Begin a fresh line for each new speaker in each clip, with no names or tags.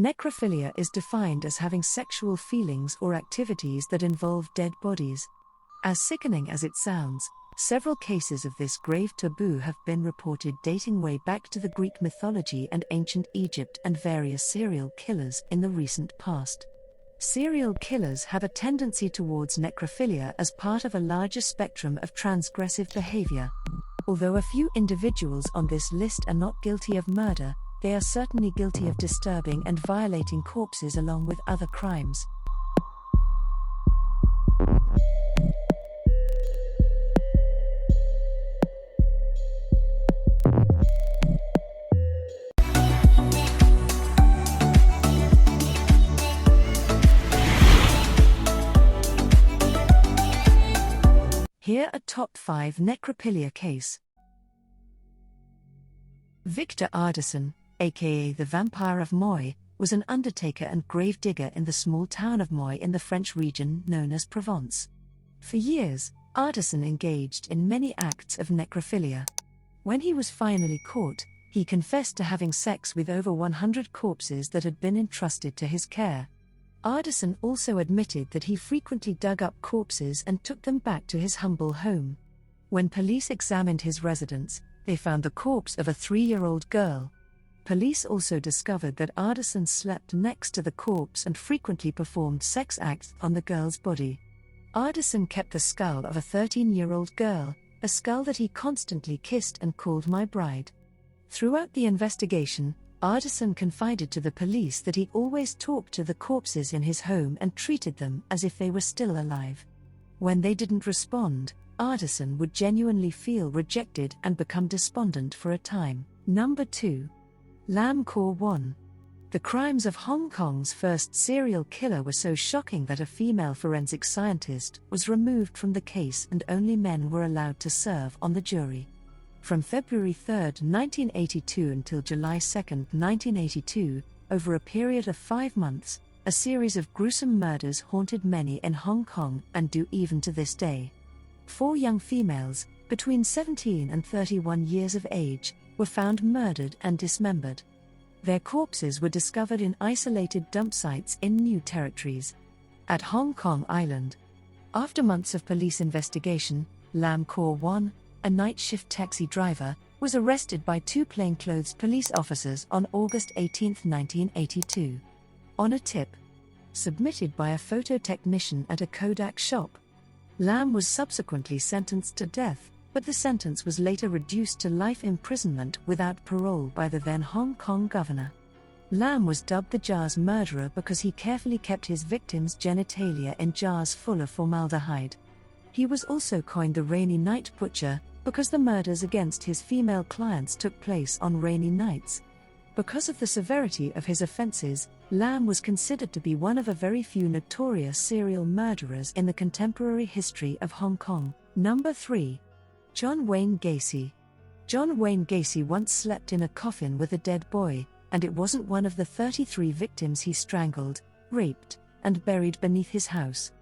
Necrophilia is defined as having sexual feelings or activities that involve dead bodies. As sickening as it sounds, several cases of this grave taboo have been reported dating way back to the Greek mythology and ancient Egypt and various serial killers in the recent past. Serial killers have a tendency towards necrophilia as part of a larger spectrum of transgressive behavior. Although a few individuals on this list are not guilty of murder, they are certainly guilty of disturbing and violating corpses along with other crimes. Here are top 5 necrophilia case. Victor Ardeson, aka the Vampire of Moy, was an undertaker and grave digger in the small town of Moy in the French region known as Provence. For years, Ardeson engaged in many acts of necrophilia. When he was finally caught, he confessed to having sex with over 100 corpses that had been entrusted to his care. Ardeson also admitted that he frequently dug up corpses and took them back to his humble home. When police examined his residence, they found the corpse of a 3-year-old girl. Police also discovered that Ardeson slept next to the corpse and frequently performed sex acts on the girl's body. Ardeson kept the skull of a 13-year-old girl, a skull that he constantly kissed and called "my bride." Throughout the investigation, Ardeson confided to the police that he always talked to the corpses in his home and treated them as if they were still alive. When they didn't respond, Ardeson would genuinely feel rejected and become despondent for a time. Number 2. Lam Core 1. The crimes of Hong Kong's first serial killer were so shocking that a female forensic scientist was removed from the case and only men were allowed to serve on the jury. From February 3, 1982 until July 2, 1982, over a period of 5 months, a series of gruesome murders haunted many in Hong Kong and do even to this day. 4 young females, between 17 and 31 years of age, were found murdered and dismembered. Their corpses were discovered in isolated dump sites in new territories. At Hong Kong Island. After months of police investigation, Lam Core 1, a night shift taxi driver, was arrested by 2 plainclothes police officers on August 18, 1982. On a tip submitted by a photo technician at a Kodak shop, Lam was subsequently sentenced to death, but the sentence was later reduced to life imprisonment without parole by the then Hong Kong governor. Lam was dubbed the Jars murderer because he carefully kept his victims' genitalia in jars full of formaldehyde. He was also coined the Rainy Night Butcher, because the murders against his female clients took place on rainy nights. Because of the severity of his offenses, Lam was considered to be one of a very few notorious serial murderers in the contemporary history of Hong Kong. Number 3. John Wayne Gacy. John Wayne Gacy once slept in a coffin with a dead boy, and it wasn't one of the 33 victims he strangled, raped, and buried beneath his house.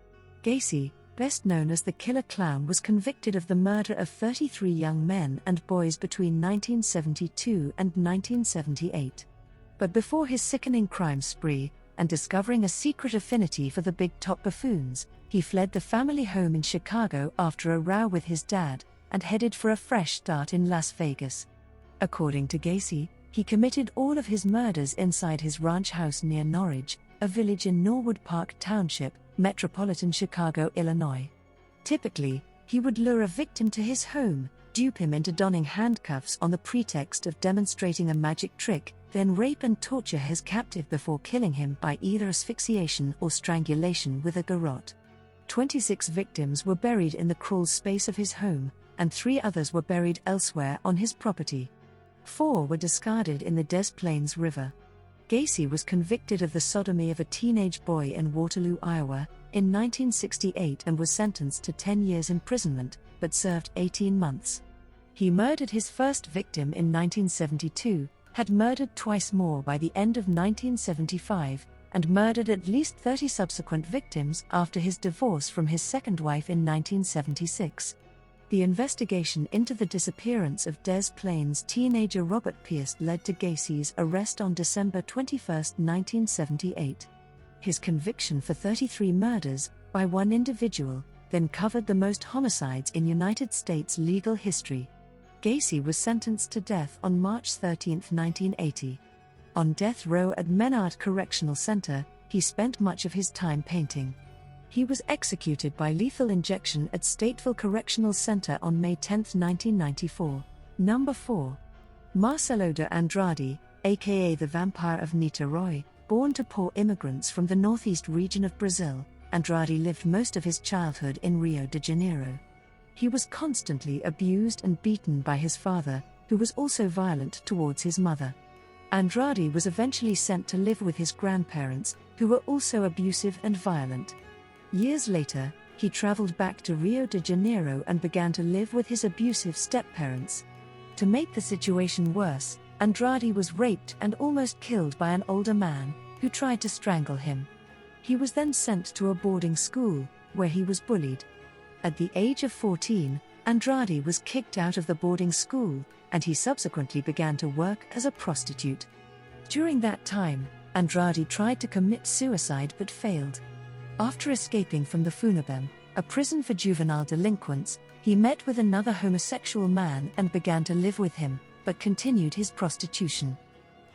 Gacy, best known as the Killer Clown, was convicted of the murder of 33 young men and boys between 1972 and 1978. But before his sickening crime spree, and discovering a secret affinity for the big top buffoons, he fled the family home in Chicago after a row with his dad, and headed for a fresh start in Las Vegas. According to Gacy, he committed all of his murders inside his ranch house near Norridge, a village in Norwood Park Township, metropolitan Chicago, Illinois. Typically, he would lure a victim to his home, dupe him into donning handcuffs on the pretext of demonstrating a magic trick, then rape and torture his captive before killing him by either asphyxiation or strangulation with a garrote. 26 victims were buried in the crawl space of his home, and 3 others were buried elsewhere on his property. 4 were discarded in the Des Plaines River. Gacy was convicted of the sodomy of a teenage boy in Waterloo, Iowa, in 1968 and was sentenced to 10 years imprisonment, but served 18 months. He murdered his first victim in 1972, had murdered twice more by the end of 1975, and murdered at least 30 subsequent victims after his divorce from his second wife in 1976. The investigation into the disappearance of Des Plaines teenager Robert Pierce led to Gacy's arrest on December 21, 1978. His conviction for 33 murders by one individual then covered the most homicides in United States legal history. Gacy was sentenced to death on March 13, 1980. On death row at Menard Correctional Center, he spent much of his time painting. He was executed by lethal injection at Stateville Correctional Center on May 10, 1994. Number 4. Marcelo de Andrade, aka the Vampire of Niterói, born to poor immigrants from the northeast region of Brazil, Andrade lived most of his childhood in Rio de Janeiro. He was constantly abused and beaten by his father, who was also violent towards his mother. Andrade was eventually sent to live with his grandparents, who were also abusive and violent. Years later, he traveled back to Rio de Janeiro and began to live with his abusive step-parents. To make the situation worse, Andrade was raped and almost killed by an older man, who tried to strangle him. He was then sent to a boarding school, where he was bullied. At the age of 14, Andrade was kicked out of the boarding school, and he subsequently began to work as a prostitute. During that time, Andrade tried to commit suicide but failed. After escaping from the Funabem, a prison for juvenile delinquents, he met with another homosexual man and began to live with him, but continued his prostitution.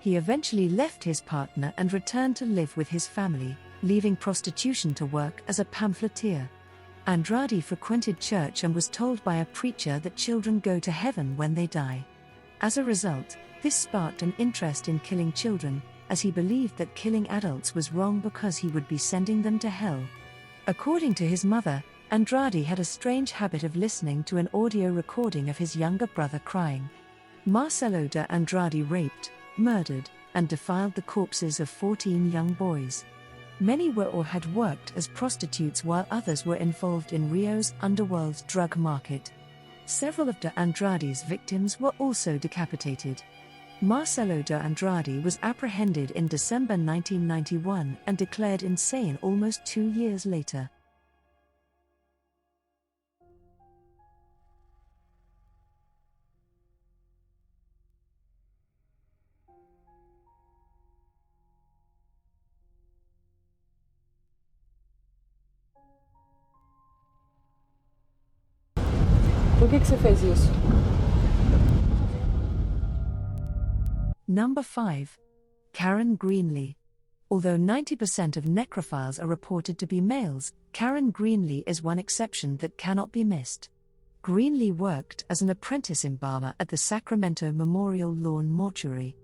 He eventually left his partner and returned to live with his family, leaving prostitution to work as a pamphleteer. Andrade frequented church and was told by a preacher that children go to heaven when they die. As a result, this sparked an interest in killing children, as he believed that killing adults was wrong because he would be sending them to hell. According to his mother, Andrade had a strange habit of listening to an audio recording of his younger brother crying. Marcelo de Andrade raped, murdered, and defiled the corpses of 14 young boys. Many were or had worked as prostitutes while others were involved in Rio's underworld drug market. Several of de Andrade's victims were also decapitated. Marcelo de Andrade was apprehended in December 1991 and declared insane almost 2 years later.
Por que você fez isso?
Number 5. Karen Greene. Although 90% of necrophiles are reported to be males, Karen Greene is one exception that cannot be missed. Greene worked as an apprentice embalmer at the Sacramento Memorial Lawn Mortuary.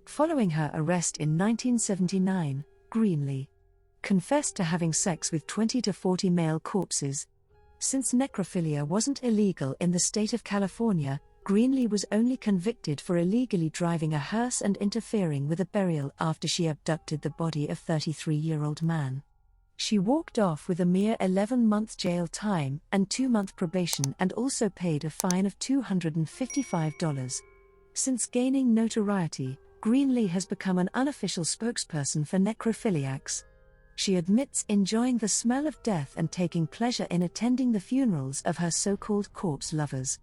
Following her arrest in 1979, Greene confessed to having sex with 20 to 40 male corpses. Since necrophilia wasn't illegal in the state of California, Greene was only convicted for illegally driving a hearse and interfering with a burial after she abducted the body of a 33-year-old man. She walked off with a mere 11-month jail time and 2-month probation and also paid a fine of $255. Since gaining notoriety, Greene has become an unofficial spokesperson for necrophiliacs. She admits enjoying the smell of death and taking pleasure in attending the funerals of her so-called corpse lovers.